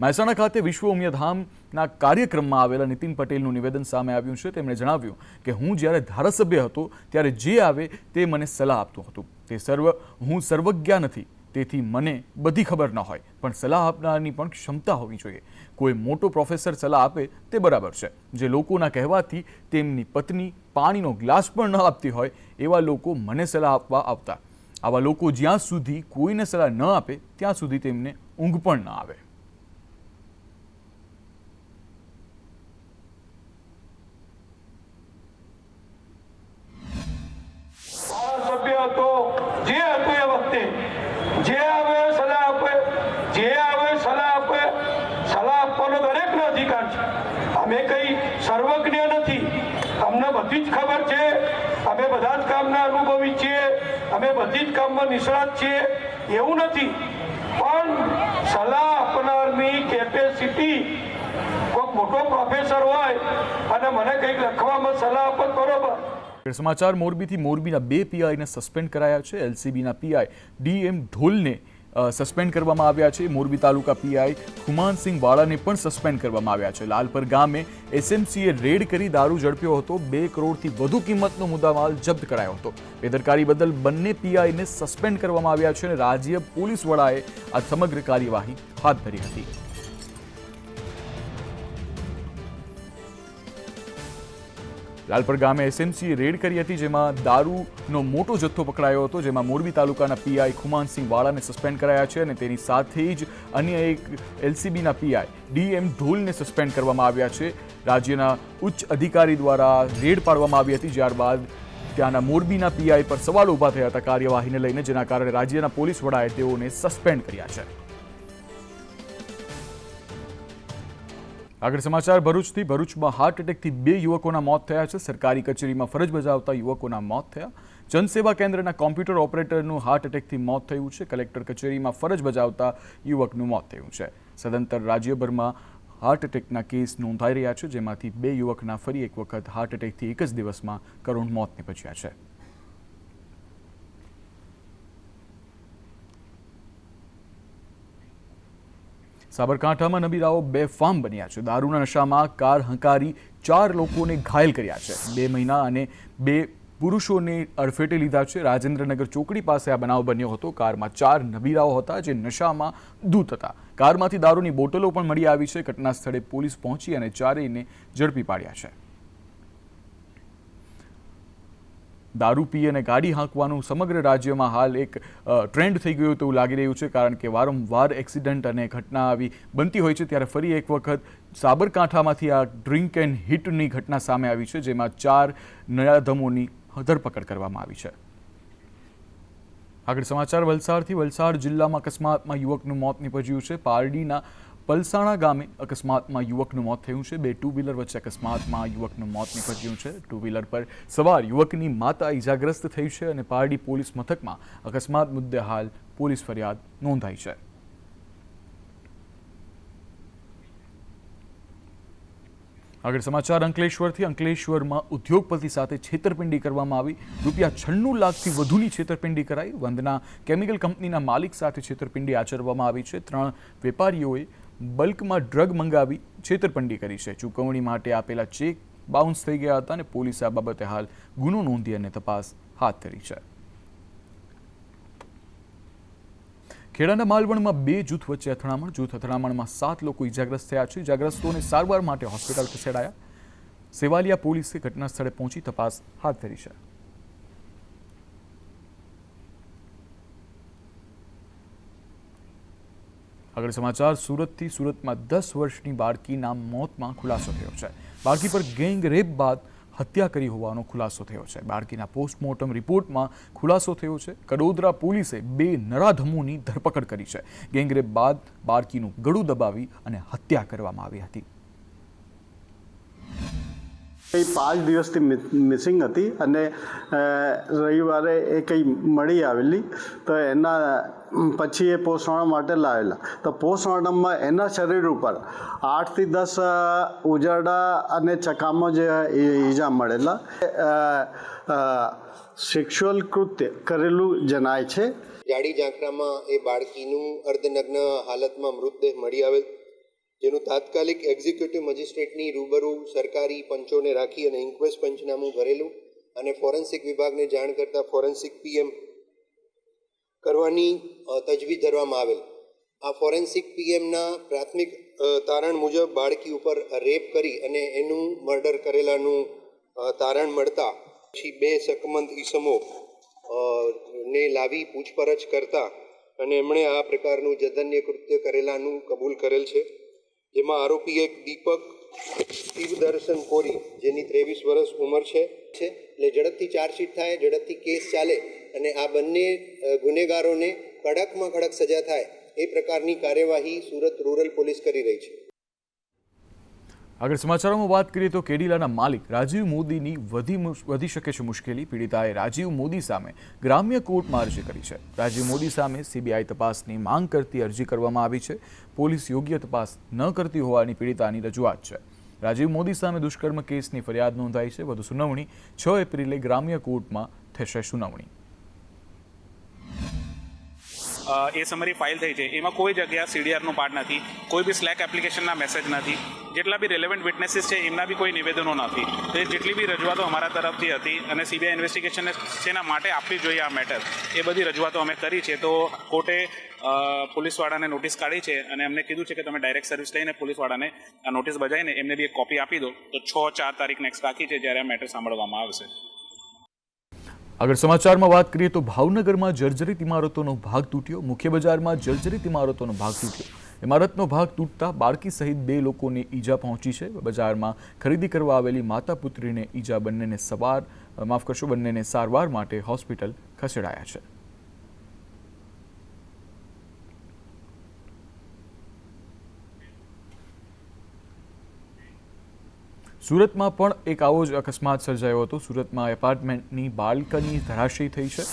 મહેસાણા ખાતે વિશ્વ ઉમિયાધામના કાર્યક્રમમાં આવેલા નીતિન પટેલનું નિવેદન સામે આવ્યું છે। તેમણે જણાવ્યું કે હું જ્યારે ધારાસભ્ય હતો ત્યારે જે આવે તે મને સલાહ આપતું હતું। હું સર્વજ્ઞ નથી, તેથી મને બધી ખબર ન હોય, પણ સલાહ આપનારની પણ ક્ષમતા હોવી જોઈએ। કોઈ મોટો પ્રોફેસર સલાહ આપે તે બરાબર છે, જે લોકોના કહેવાથી તેમની પત્ની પાણીનો ગ્લાસ પણ ન આપતી હોય એવા લોકો મને સલાહ આપવા આવતા। આવા લોકો જ્યાં સુધી કોઈને સલાહ ન આપે ત્યાં સુધી તેમને ઊંઘ પણ ન આવે। અમે કઈ સર્વજ્ઞ નથી, અમને બધી જ ખબર છે, અમે બધા જ કામના અનુભવી છીએ, અમે બધી જ કામમાં નિષ્ણાત છીએ એવું નથી, પણ સલાહ આપનારની કેપેસિટી કોઈ મોટો પ્રોફેસર હોય અને મને કંઈક લખવામાં સલાહ આપત બરોબર। સમાચાર મોરબીથી મોરબીના 2 પીઆઈને સસ્પેન્ડ કરાયા છે। એલસીબીના પીઆઈ ડીએમ ઢોલને સસ્પેન્ડ કરવામાં આવ્યા છે। મોરબી તાલુકા પીઆઈ ખુમાનસિંહ વાળાને પણ સસ્પેન્ડ કરવામાં આવ્યા છે। લાલપર ગામે એસએમસીએ રેડ કરી દારૂ ઝડપ્યો હતો। 2 કરોડથી વધુ કિંમતનો મુદ્દામાલ જપ્ત કરાયો હતો। બેદરકારી બદલ બંને પીઆઈને સસ્પેન્ડ કરવામાં આવ્યા છે અને રાજ્ય પોલીસ વડાએ આ સમગ્ર કાર્યવાહી હાથ ધરી હતી। લાલપર ગામે એસએમસીએ રેડ કરી હતી, જેમાં દારૂનો મોટો જથ્થો પકડાયો હતો, જેમાં મોરબી તાલુકાના પીઆઈ ખુમાનસિંહ વાળાને સસ્પેન્ડ કરાયા છે અને તેની સાથે જ અન્ય એક એલસીબીના પીઆઈ ડીએમ ઢોલને સસ્પેન્ડ કરવામાં આવ્યા છે। રાજ્યના ઉચ્ચ અધિકારી દ્વારા રેડ પાડવામાં આવી હતી, ત્યારબાદ ત્યાંના મોરબીના પીઆઈ પર સવાલો ઊભા થયા હતા કાર્યવાહીને લઈને, જેના કારણે રાજ્યના પોલીસ વડાએ તેઓને સસ્પેન્ડ કર્યા છે। આગળ સમાચાર ભરૂચથી। ભરૂચમાં હાર્ટ એટેકથી 2 યુવકોના મોત થયા છે। સરકારી કચેરીમાં ફરજ બજાવતા યુવકોના મોત થયા। જનસેવા કેન્દ્રના કોમ્પ્યુટર ઓપરેટરનું હાર્ટ એટેકથી મોત થયું છે। કલેક્ટર કચેરીમાં ફરજ બજાવતા યુવકનું મોત થયું છે। સદંતર રાજ્યભરમાં હાર્ટ એટેકના કેસ નોંધાઈ રહ્યા છે, જેમાંથી 2 યુવકના ફરી એક વખત હાર્ટ એટેકથી એક જ દિવસમાં કરુણ મોત નીપજ્યા છે। સાબરકાંઠામાં નબીરાઓ બેફામ બન્યા છે। દારૂના નશામાં કાર હંકારી 4 લોકોને ઘાયલ કર્યા છે। 2 મહિલા અને 2 પુરુષોને અડફેટે લીધા છે। રાજેન્દ્રનગર ચોકડી પાસે આ બનાવ બન્યો હતો। કારમાં 4 નબીરાઓ હતા, જે નશામાં ધૂત હતા। કારમાંથી દારૂની બોટલો પણ મળી આવી છે। ઘટના સ્થળે પોલીસ પહોંચી અને ચારેયને ઝડપી પાડ્યા છે। દારૂ પી અને ગાડી હાંકવાનું સમગ્ર રાજ્યમાં હાલ એક ટ્રેન્ડ થઈ ગયું તેવું લાગી રહ્યું છે, કારણ કે વારંવાર એક્સિડન્ટ અને ઘટના આવી બનતી હોય છે। ત્યારે ફરી એક વખત સાબરકાંઠામાંથી આ ડ્રિંક એન્ડ હિટની ઘટના સામે આવી છે, જેમાં 4 નરાધમોની ધરપકડ કરવામાં આવી છે। આગળ સમાચાર વલસાડથી। વલસાડ જિલ્લામાં અકસ્માતમાં યુવકનું મોત નીપજ્યું છે। પારડીના પલસાણા ગામે અકસ્માતમાં યુવકનું મોત થયું છે। 2 ટુ વ્હીલર વચ્ચે અકસ્માતમાં યુવકનું મોત નીપજ્યું છે। ટુ વ્હીલર પર સવાર યુવકની માતા ઇજાગ્રસ્ત થઈ છે અને પારડી પોલીસ મથકમાં અકસ્માત મુદ્દે હાલ પોલીસ ફરિયાદ નોંધાઈ છે। આગળ સમાચાર અંકલેશ્વરથી। અંકલેશ્વરમાં ઉદ્યોગપતિ સાથે છેતરપિંડી કરવામાં આવી। ₹96 લાખથી વધુની છેતરપિંડી કરાઈ। વંદના કેમિકલ કંપનીના માલિક સાથે છેતરપિંડી આચરવામાં આવી છે। 3 વેપારીઓએ બલ્કમાં ડ્રગ મંગાવી છેતરપિંડી કરી છે। ચૂકવણી માટે આપેલા ચેક બાઉન્સ થઈ ગયા હતા અને પોલીસે આ બાબતે હાલ ગુનો નોંધી અને તપાસ હાથ ધરી છે। ખેડાના માલવણમાં 2 જૂથ વચ્ચે અથડામણ। જૂથ અથડામણમાં 7 લોકો ઇજાગ્રસ્ત થયા છે। ઇજાગ્રસ્તોને સારવાર માટે હોસ્પિટલ ખસેડાયા। સેવાલિયા પોલીસે ઘટના સ્થળે પહોંચી તપાસ હાથ ધરી છે। આગળ સમાચાર સુરતથી। સુરતમાં 10 વર્ષની બાળકીના મોતમાં ખુલાસો થયો છે। બાળકી પર ગેંગ રેપ બાદ હત્યા કરી હોવાનો ખુલાસો થયો છે। બાળકીના પોસ્ટમોર્ટમ રિપોર્ટમાં ખુલાસો થયો છે। કડોદરા પોલીસે 2 નરાધમોની ધરપકડ કરી છે। ગેંગરેપ બાદ બાળકીનું ગળું દબાવી અને હત્યા કરવામાં આવી હતી। 5 દિવસથી મિસિંગ હતી અને રવિવારે એ કંઈ મળી આવેલી, તો એના પછી એ પોસ્ટમોર્ટમ માટે લાવેલા, તો પોસ્ટમોર્ટમમાં એના શરીર ઉપર 8 થી 10 ઉજરડા અને ચકામાં જે ઈજા મળેલા, સેક્સ્યુઅલ કૃત્ય કરેલું જણાય છે। જાડી ઝાંખરામાં એ બાળકીનું અર્ધનગ્ન હાલતમાં મૃતદેહ મળી આવેલ જેનું તાત્કાલિક એક્ઝિક્યુટિવ મજિસ્ટ્રેટની રૂબરૂ સરકારી પંચોને રાખી અને ઇન્ક્વેસ્ટ પંચનામું ભરેલું અને ફોરેન્સિક વિભાગને જાણ કરતાં ફોરેન્સિક પીએમ કરવાની તજવીજ ધરવામાં આવેલ. આ ફોરેન્સિક પીએમના પ્રાથમિક તારણ મુજબ બાળકી ઉપર રેપ કરી અને એનું મર્ડર કરેલાનું તારણ મળતા પછી 2 શકમંદ ઈસમો ને લાવી પૂછપરછ કરતા અને એમણે આ પ્રકારનું જધન્ય કૃત્ય કરેલાનું કબૂલ કરેલ છે. જેમાં આરોપી એક દીપક શિવદર્શન કોરી જેની 23 વર્ષ ઉંમર છે. એટલે ઝડપથી ચાર્જશીટ થાય, ઝડપથી કેસ ચાલે અને આ બંને ગુનેગારોને કડકમાં કડક સજા થાય એ પ્રકારની કાર્યવાહી સુરત રૂરલ પોલીસ કરી રહી છે. આગળ સમાચારોમાં વાત કરીએ તો કેડિલાના માલિક રાજીવ મોદીની વધી શકે છે મુશ્કેલી. પીડિતાએ રાજીવ મોદી સામે ગ્રામ્ય કોર્ટમાં અરજી કરી છે. રાજીવ મોદી સામે સીબીઆઈ તપાસની માંગ કરતી અરજી કરવામાં આવી છે. પોલીસ યોગ્ય તપાસ ન કરતી હોવાની પીડિતાની રજૂઆત છે. રાજીવ મોદી સામે દુષ્કર્મ કેસની ફરિયાદ નોંધાઈ છે. વધુ સુનાવણી 6 એપ્રિલે ગ્રામ્ય કોર્ટમાં થશે. સુનાવણી એ સમરી ફાઇલ થઈ છે, એમાં કોઈ જગ્યા સીડીઆરનો પાર્ટ નથી, કોઈ બી સ્લેક એપ્લિકેશનના મેસેજ નથી, જેટલા બી રેલેવન્ટ વિટનેસીસ છે એમના બી કોઈ નિવેદનો નથી. તો એ જેટલી બી રજૂઆતો અમારા તરફથી હતી અને સીબીઆઈ ઇન્વેસ્ટિગેશનને શેના માટે આપવી જોઈએ આ મેટર, એ બધી રજૂઆતો અમે કરી છે. તો કોર્ટે પોલીસવાળાને નોટિસ કાઢી છે અને એમને કીધું છે કે તમે ડાયરેક્ટ સર્વિસ લઈને પોલીસવાળાને આ નોટિસ બજાવીને એમને બી એક કોપી આપી દો. તો 6-4 તારીખ નેક્સ્ટ રાખી છે જ્યારે આ મેટર સાંભળવામાં આવશે. આગળ સમાચારમાં વાત કરીએ તો ભાવનગરમાં જર્જરિત ઇમારતોનો ભાગ તૂટ્યો. મુખ્ય બજારમાં જર્જરિત ઇમારતોનો ભાગ તૂટ્યો. ઇમારતનો ભાગ તૂટતા બાળકી સહિત 2 લોકોને ઈજા પહોંચી છે. બજારમાં ખરીદી કરવા આવેલી માતા પુત્રીને ઈજા, બંનેને સારવાર માટે હોસ્પિટલ ખસેડાયા છે. સુરતમાં પણ એક આવો જ અકસ્માત સર્જાયો હતો. સુરતમાં એપાર્ટમેન્ટની બાલ્કની ધરાશયી થઈ છે.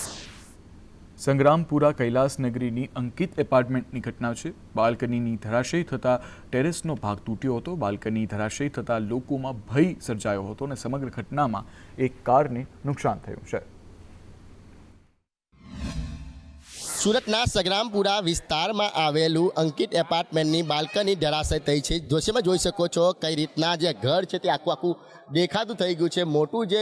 સંગ્રામપુરા કૈલાસનગરીની અંકિત એપાર્ટમેન્ટની ઘટના છે. બાલ્કનીની ધરાશયી થતાં ટેરેસનો ભાગ તૂટ્યો હતો. બાલ્કની ધરાશયી થતાં લોકોમાં ભય સર્જાયો હતો અને સમગ્ર ઘટનામાં એક કારને નુકસાન થયું છે. સુરતના સંગ્રામપુરા વિસ્તારમાં આવેલું અંકિત એપાર્ટમેન્ટની બાલ્કની ધરાશય થઈ છે. દૃશ્યમાં જોઈ શકો છો કઈ રીતના જે ઘર છે તે આખું દેખાતું થઈ ગયું છે. મોટું જે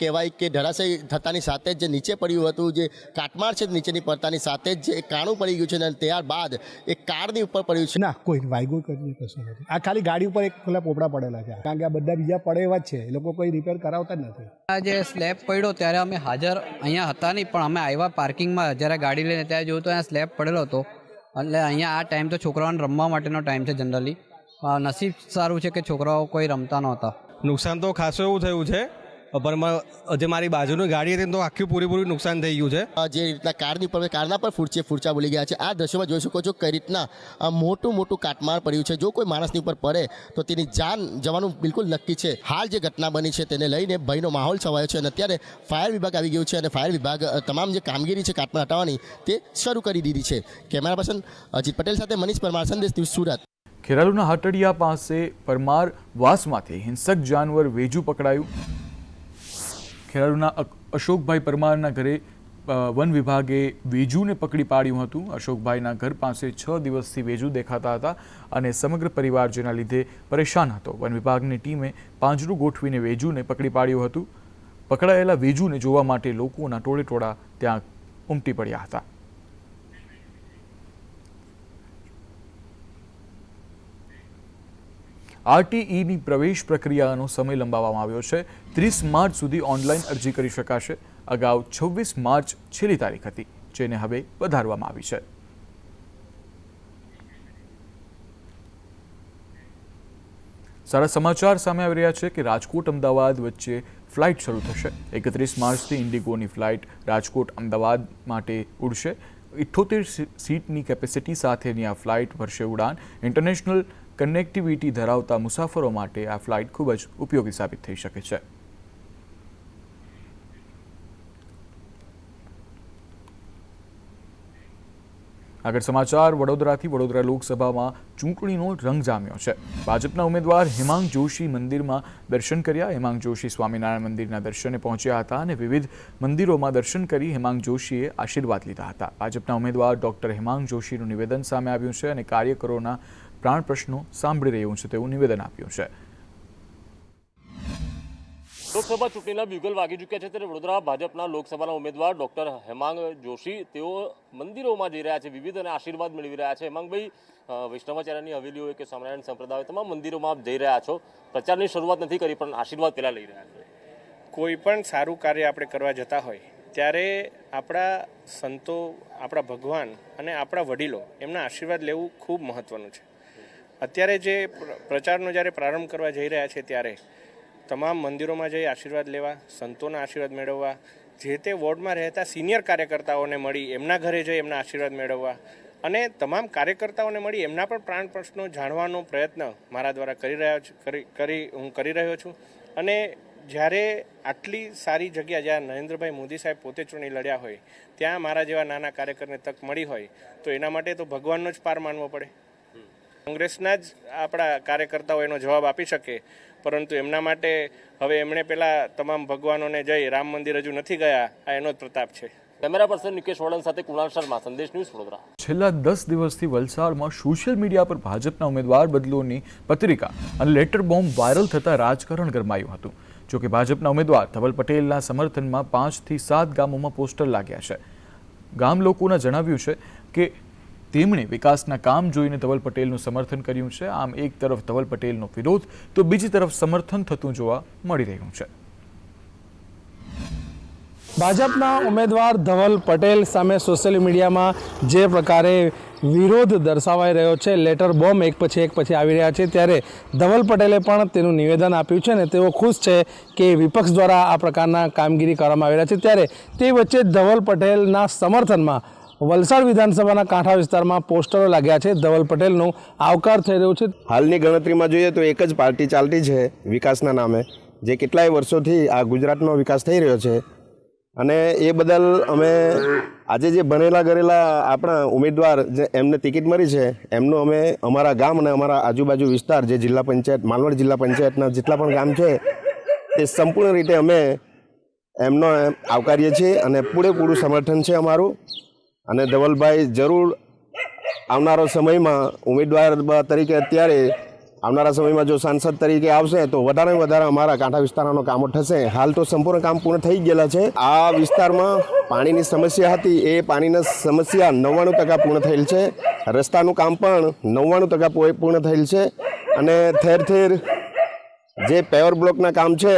કહેવાય કે ધરાશય થતાની સાથે જ જે નીચે પડ્યું હતું, જે કાટમાળ છે નીચેની પડતાની સાથે જ જે કાણું પડી ગયું છે અને ત્યારબાદ એક કારની ઉપર પડ્યું છે. ના, કોઈ વાગ્યું કશું નથી. આ ખાલી ગાડી ઉપર એક પેલા પોપડા પડેલા છે, કારણ કે આ બધા બીજા પડે એવા જ છે. એ લોકો કોઈ રિપેર કરાવતા જ નથી. આ જે સ્લેબ પડ્યો ત્યારે અમે હાજર અહીંયા હતા નહીં, પણ અમે આવ્યા પાર્કિંગમાં જ્યારે ગાડી લઈને ત્યાં જોયું તો અહીંયા સ્લેબ પડેલો હતો. એટલે અહીંયા આ ટાઈમ તો છોકરાઓને રમવા માટેનો ટાઈમ છે જનરલી. નસીબ સારું છે કે છોકરાઓ કોઈ રમતા નહોતા. નુકસાન તો ખાસું એવું થયું છે, પણ જે મારી બાજુની ગાડી હતી તો આખી પૂરેપૂરી નુકસાન થઈ ગયું છે. જે રીતના કારના પર ફૂરચા બોલી ગયા છે. આ દ્રશ્યમાં જોઈ શકો છો કઈ રીતના મોટું કાટમાળ પડ્યું છે. જો કોઈ માણસની ઉપર પડે તો તેની જાન જવાનું બિલકુલ નક્કી છે. હાલ જે ઘટના બની છે તેને લઈને ભયનો માહોલ છવાયો છે અને અત્યારે ફાયર વિભાગ આવી ગયું છે અને ફાયર વિભાગ તમામ જે કામગીરી છે કાટમાળ હટાવવાની તે શરૂ કરી દીધી છે. કેમેરા પર્સન અજીત પટેલ સાથે મનીષ પરમાર, સંદેશ ન્યૂઝ, સુરત. ખેરાલુના હાટડિયા પાસે પરમાર વાસમાંથી હિંસક જાનવર વેજુ પકડાયું. ખેરાલુના અશોકભાઈ પરમારના ઘરે વન વિભાગે વેજુને પકડી પાડ્યું હતું. અશોકભાઈના ઘર પાસે 6 દિવસથી વેજુ દેખાતા હતા અને સમગ્ર પરિવાર જેના લીધે પરેશાન હતો. વન વિભાગની ટીમે પાંજરું ગોઠવીને વેજુને પકડી પાડ્યું હતું. પકડાયેલા વેજુને જોવા માટે લોકોના ટોળે ત્યાં ઉમટી પડ્યા હતા. આરટીઈની પ્રવેશ પ્રક્રિયાનો સમય લંબાવવામાં આવ્યો છે. 30 માર્ચ સુધી ઓનલાઈન અરજી કરી શકાશે. અગાઉ 26 માર્ચ છેલ્લી તારીખ હતી, જેને હવે વધારવામાં આવી છે. સારા સમાચાર સામે આવી રહ્યા છે કે રાજકોટ અમદાવાદ વચ્ચે ફ્લાઇટ શરૂ થશે. 31 માર્ચથી ઇન્ડિગોની ફ્લાઇટ રાજકોટ અમદાવાદ માટે ઉડશે. 78 સીટની કેપેસિટી સાથેની આ ફ્લાઇટ ભરશે ઉડાન. ઇન્ટરનેશનલ કનેક્ટિવિટી ધરાવતા મુસાફરો માટે આ ફ્લાઇટ ખૂબ જ ઉપયોગી સાબિત થઈ શકે છે. આગળ સમાચાર વડોદરાથી. વડોદરા લોકસભામાં ચૂંટણીનો રંગ જામ્યો છે. ભાજપના ઉમેદવાર હેમાંગ જોશી મંદિરમાં દર્શન કર્યા. હેમાંગ જોશી સ્વામિનારાયણ મંદિરના દર્શને પહોંચ્યા હતા અને વિવિધ મંદિરોમાં દર્શન કરી હેમાંગ જોશીએ આશીર્વાદ લીધા હતા. ભાજપના ઉમેદવાર ડોક્ટર હેમાંગ જોશીનું નિવેદન સામે આવ્યું છે અને કાર્યકરોના પ્રાણ પ્રશ્નો સાંભળી રહ્યું છે તેવું નિવેદન આપ્યું છે. લોકસભા ચૂંટણીના બ્યુગલ વાગી ચૂક્યા છે ત્યારે વડોદરા ભાજપના લોકસભાના ઉમેદવાર ડૉક્ટર હેમાંગ જોશી તેઓ મંદિરોમાં જઈ રહ્યા છે, વિવિધ અને આશીર્વાદ મેળવી રહ્યા છે. હેમાંગભાઈ, વૈષ્ણવાચાર્યની હવેલી હોય કે સ્વામિનારાયણ સંપ્રદાય હોય, તમામ મંદિરોમાં જઈ રહ્યા છો, પ્રચારની શરૂઆત નથી કરી પણ આશીર્વાદ પહેલાં લઈ રહ્યા છો. કોઈ પણ સારું કાર્ય આપણે કરવા જતા હોય ત્યારે આપણા સંતો, આપણા ભગવાન અને આપણા વડીલો એમના આશીર્વાદ લેવું ખૂબ મહત્ત્વનું છે. અત્યારે જે પ્રચારનો જ્યારે પ્રારંભ કરવા જઈ રહ્યા છે ત્યારે તમામ મંદિરોમાં જઈ આશીર્વાદ લેવા, સંતોના આશીર્વાદ મેળવવા, જે તે વોર્ડમાં રહેતા સિનિયર કાર્યકર્તાઓને મળી એમના ઘરે જઈ એમના આશીર્વાદ મેળવવા અને તમામ કાર્યકર્તાઓને મળી એમના પણ પ્રાણ પ્રશ્નો જાણવાનો પ્રયત્ન મારા દ્વારા હું કરી રહ્યો છું. અને જ્યારે આટલી સારી જગ્યા જ્યાં નરેન્દ્રભાઈ મોદી સાહેબ પોતે ચૂંટણી લડ્યા હોય ત્યાં મારા જેવા નાના કાર્યકરને તક મળી હોય તો એના માટે તો ભગવાનનો જ પાર માનવો પડે. કોંગ્રેસના જ આપણા કાર્યકર્તાઓ એનો જવાબ આપી શકે, પરંતુ એમના માટે હવે એમણે પેલા તમામ ભગવાનોને જઈ રામ મંદિર હજુ નથી ગયા, આ એનો જ પ્રતાપ છે. કેમેરા પર્સન નિકેશ વડન સાથે કુણાલ શર્મા, સંદેશ ન્યૂઝ, વડોદરા. છેલ્લા 10 દિવસથી વલસાડમાં સોશિયલ મીડિયા પર ભાજપના ઉમેદવાર બદલોની પત્રિકા અને લેટર બોમ્બ વાયરલ થતાં રાજકારણ ગરમાયું હતું. જોકે ભાજપના ઉમેદવાર ધવલ પટેલના સમર્થનમાં 5 થી 7 ગામોમાં પોસ્ટર લાગ્યા છે. ગામ લોકોના જણાવ્યું છે કે તેમણે વિકાસના કામ જોઈને ધવલ પટેલનું સમર્થન કર્યું છે. આમ એક તરફ ધવલ પટેલનો વિરોધ તો બીજી તરફ સમર્થન થતું જોવા મળી રહ્યું છે. ભાજપના ઉમેદવાર ધવલ પટેલ સામે સોશિયલ મીડિયામાં જે પ્રકારે વિરોધ દર્શાવાઈ રહ્યો છે, લેટર બોમ્બ એક પછી આવી રહ્યા છે, ત્યારે ધવલ પટેલે પણ તેનું નિવેદન આપ્યું છે ને તેઓ ખુશ છે કે વિપક્ષ દ્વારા આ પ્રકારના કામગીરી કરવામાં આવી રહ્યા છે. ત્યારે તે વચ્ચે ધવલ પટેલના સમર્થનમાં વલસાડ વિધાનસભાના કાંઠા વિસ્તારમાં પોસ્ટરો લાગ્યા છે. ધવલ પટેલનું આવકાર થઈ રહ્યું છે. હાલની ગણતરીમાં જોઈએ તો એક જ પાર્ટી ચાલતી છે વિકાસના નામે, જે કેટલાય વર્ષોથી આ ગુજરાતનો વિકાસ થઈ રહ્યો છે. અને એ બદલ અમે આજે જે ભણેલા ગયેલા આપણા ઉમેદવાર જે એમને ટિકિટ મળી છે એમનું અમે અમારા ગામ અને અમારા આજુબાજુ વિસ્તાર જે જિલ્લા પંચાયત, માલવડ જિલ્લા પંચાયતના જેટલા પણ ગામ છે તે સંપૂર્ણ રીતે અમે એમનો આવકારીએ છીએ અને પૂરેપૂરું સમર્થન છે અમારું. અને ધવલભાઈ જરૂર આવનારો સમયમાં ઉમેદવાર તરીકે અત્યારે આવનારા સમયમાં જો સાંસદ તરીકે આવશે તો વધારે અમારા કાંઠા વિસ્તારના કામો થશે. હાલ તો સંપૂર્ણ કામ પૂર્ણ થઈ ગયેલા છે. આ વિસ્તારમાં પાણીની સમસ્યા હતી, એ પાણીની સમસ્યા 99% પૂર્ણ થયેલ છે. રસ્તાનું કામ પણ 99% પૂર્ણ થયેલ છે. અને ઠેર જે પેવર બ્લોકના કામ છે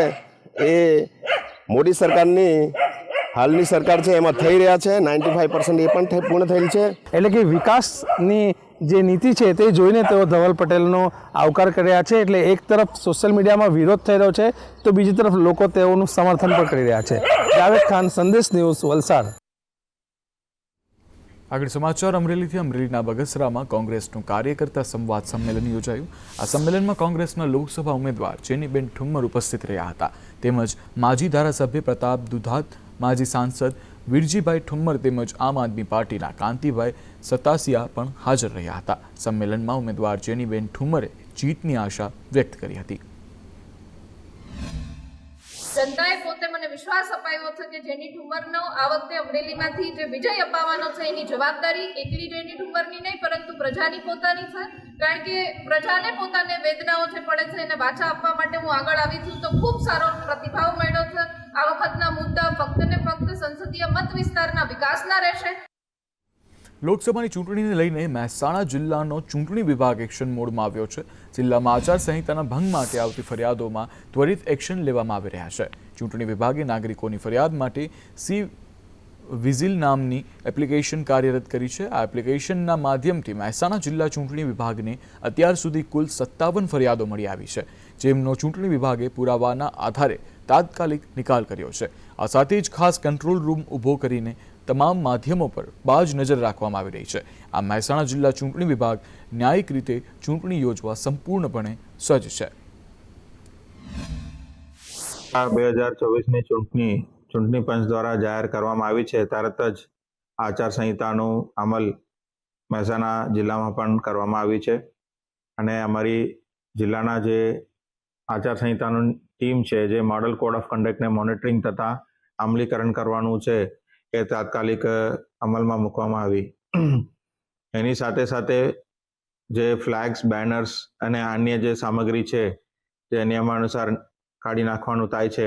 એ મોદી સરકારની હાલની સરકાર છે એમાં થઈ રહ્યા છે. 95% એ પણ પૂર્ણ થયેલ છે. એટલે કે વિકાસની જે નીતિ છે તે જોઈને તેઓ ધવલ પટેલનો આવકાર કર્યા છે. એટલે એક તરફ સોશિયલ મીડિયામાં વિરોધ થઈ રહ્યો છે તો બીજી તરફ લોકો તેઓનું સમર્થન પણ કરી રહ્યા છે. જાવેદ ખાન, સંદેશ ન્યૂઝ, વલસાડ. આગળ સમાચાર અમરેલીથી. અમરેલીના બગસરામાં કોંગ્રેસનું કાર્યકર્તા સંવાદ સંમેલન યોજાયું. આ સંમેલનમાં કોંગ્રેસના લોકસભા ઉમેદવાર જેનીબેન ઠુમ્મર ઉપસ્થિત રહ્યા હતા, તેમજ માજી ધારાસભ્ય પ્રતાપ દુધાત, માજી સાંસદ વીરજીભાઈ ઠુમ્મર તેમજ આમ આદમી પાર્ટીના કાંતિભાઈ સતાસિયા પણ હાજર રહ્યા હતા. સંમેલનમાં ઉમેદવાર જેનીબેન ઠુમ્મરે જીતની આશા વ્યક્ત કરી હતી. જનતાએ પોતે મને વિશ્વાસ અપાવ્યો છે કે જેની ઠુમ્મરનો આ વખતે અમરેલીમાંથી જે વિજય અપાવવાનો છે એની જવાબદારી એકલી જેની ઠુમ્મરની નહીં પરંતુ પ્રજાની પોતાની છે. કારણ કે પ્રજાને પોતાને વેદનાઓ જે પડે છે એને વાચા આપવા માટે હું આગળ આવી છું તો ખૂબ સારો પ્રતિભાવ મળ્યો છે. આ વખતના મુદ્દા ફક્ત ને ફક્ત સંસદીય મત વિસ્તારના વિકાસના રહેશે. લોકસભાની ચૂંટણીને લઈને મહેસાણા જિલ્લાનો ચૂંટણી વિભાગ એક્શન મોડમાં આવ્યો છે. જિલ્લામાં આચારસંહિતાના ભંગ માટે આવતી ફરિયાદોમાં ત્વરિત એક્શન લેવામાં આવી રહ્યા છે. ચૂંટણી વિભાગે નાગરિકોની ફરિયાદ માટે સી વિઝિલ નામની એપ્લિકેશન કાર્યરત કરી છે. આ એપ્લિકેશનના માધ્યમથી મહેસાણા જિલ્લા ચૂંટણી વિભાગને અત્યાર સુધી કુલ 57 ફરિયાદો મળી આવી છે, જેમનો ચૂંટણી વિભાગે પુરાવાના આધારે તાત્કાલિક નિકાલ કર્યો છે. આ સાથે જ ખાસ કંટ્રોલ રૂમ ઊભો કરીને તમામ માધ્યમો પર બાજ નજર રાખવામાં આવી રહી છે. આ મહેસાણા જિલ્લા ચૂંટણી વિભાગ ન્યાયિક રીતે ચૂંટણી યોજવા સંપૂર્ણપણે સજ્જ છે. 2024ની ચૂંટણી પંચ દ્વારા જાહેર કરવામાં આવી છે. તરત જ આચારસંહિતાનો અમલ મહેસાણા જિલ્લામાં પણ કરવામાં આવી છે અને અમારી જિલ્લાના જે આચારસંહિતાની ટીમ છે, જે મોડલ કોડ ઓફ કન્ડક્ટને મોનિટરિંગ તથા અમલીકરણ કરવાનું છે એ તાત્કાલિક અમલમાં મૂકવામાં આવી. એની સાથે જે ફ્લેગ્સ, બેનર્સ અને અન્ય જે સામગ્રી છે જે નિયમાનુસાર કાઢી નાખવાનું થાય છે.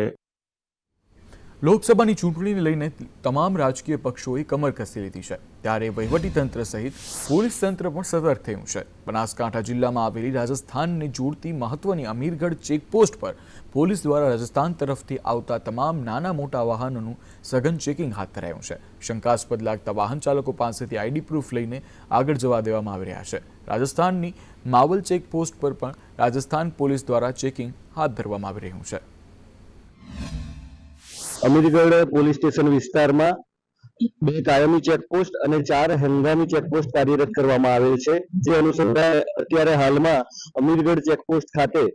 લોકસભાની ચૂંટણીને લઈને તમામ રાજકીય પક્ષોએ કમર કસી લીધી છે, ત્યારે વહીવટીતંત્ર સહિત પોલીસ તંત્ર પણ સતર્ક થયું છે. બનાસકાંઠા જિલ્લામાં આવેલી રાજસ્થાનને જોડતી મહત્વની અમીરગઢ ચેકપોસ્ટ પર પોલીસ દ્વારા રાજસ્થાન તરફથી આવતા તમામ નાના મોટા વાહનોનું સઘન ચેકિંગ હાથ ધરાયું છે. શંકાસ્પદ લાગતા વાહન ચાલકો પાસેથી આઈડી પ્રૂફ લઈને આગળ જવા દેવામાં આવી રહ્યા છે. રાજસ્થાનની માવલ ચેકપોસ્ટ પર પણ રાજસ્થાન પોલીસ દ્વારા ચેકિંગ હાથ ધરવામાં આવી રહ્યું છે. અમીરગઢ પોલીસ સ્ટેશન વિસ્તારમાં 2 કાયમી ચેકપોસ્ટ અને 4 હંગામી ચેકપોસ્ટ કાર્યરત કરવામાં આવેલ છે. જે અનુસંધાને અત્યારે હાલમાં અમીરગઢ ચેકપોસ્ટ ખાતે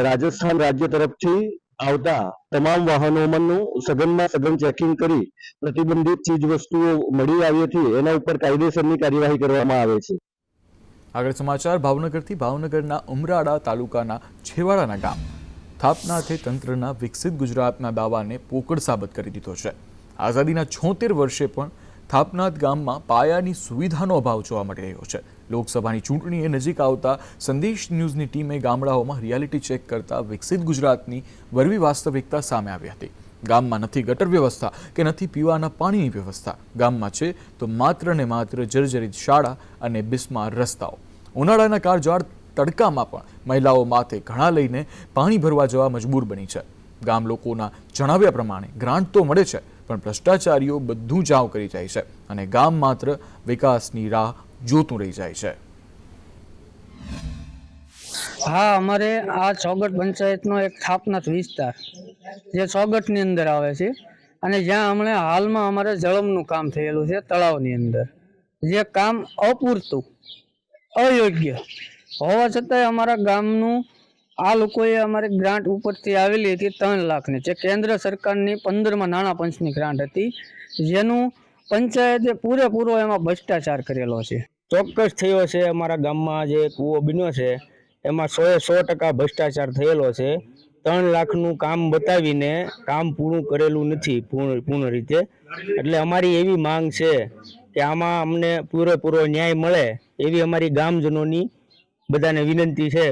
રાજસ્થાન રાજ્ય તરફથી આવતા તમામ વાહનોનું સઘનમાં સઘન ચેકિંગ કરી પ્રતિબંધિત ચીજ વસ્તુઓ મળી આવી હતી એના ઉપર કાયદેસરની કાર્યવાહી કરવામાં આવે છે. આગળ સમાચાર ભાવનગરથી. ભાવનગરના ઉમરાળા તાલુકાના છેવાડાના ગામ થાપનાથે તંત્રના વિકસિત ગુજરાતના દાવાને પોકળ સાબિત કરી દીધો છે. આઝાદીના 76 વર્ષે પણ થાપનાથ ગામમાં પાયાની સુવિધાનો અભાવ જોવા મળી રહ્યો છે. લોકસભાની ચૂંટણીએ નજીક આવતા સંદેશ ન્યૂઝની ટીમે ગામડાઓમાં રિયાલિટી ચેક કરતા વિકસિત ગુજરાતની વરવી વાસ્તવિકતા સામે આવી હતી. ગામમાં નથી ગટર વ્યવસ્થા કે નથી પીવાના પાણીની વ્યવસ્થા. ગામમાં છે તો માત્ર ને માત્ર જર્જરિત શાળા અને બિસ્માર રસ્તાઓ. ઉનાળાના કાળઝાળ તડકામાં પણ મહિલાઓ માથે ઘણા લઈને પાણી ભરવા જવા મજબૂર બની છે. ગામ લોકોના જણાવ્યા પ્રમાણે ગ્રાન્ટ તો મળે છે, પણ ભ્રષ્ટાચારીઓ બધું જાવ કરી જાય છે અને ગામ માત્ર વિકાસની રાહ જોતું રહી જાય છે. હા, અમારે આ ચોગઠ પંચાયતનો એક થાપનાથ વિસ્તાર જે ચોગઠની અંદર આવે છે અને જ્યાં હમણાં હાલમાં અમારે જળમનું કામ થયેલું છે તળાવની અંદર, જે કામ અપૂરતું અયોગ્ય હોવા છતાંય અમારા ગામનું આ લોકોએ અમારે ગ્રાન્ટ ઉપરથી આવેલી હતી 3 લાખની, જે કેન્દ્ર સરકારની 15માં નાણાં પંચની ગ્રાન્ટ હતી, જેનું પંચાયતે પૂરેપૂરો એમાં ભ્રષ્ટાચાર કરેલો છે. ચોક્કસ થયો છે. અમારા ગામમાં જે કૂવો બન્યો છે એમાં 100% ભ્રષ્ટાચાર થયેલો છે. 3 લાખનું કામ બતાવીને કામ પૂરું કરેલું નથી પૂર્ણ રીતે. એટલે અમારી એવી માંગ છે કે આમાં અમને પૂરેપૂરો ન્યાય મળે એવી અમારી ગામજનોની બધાને વિનંતી છે.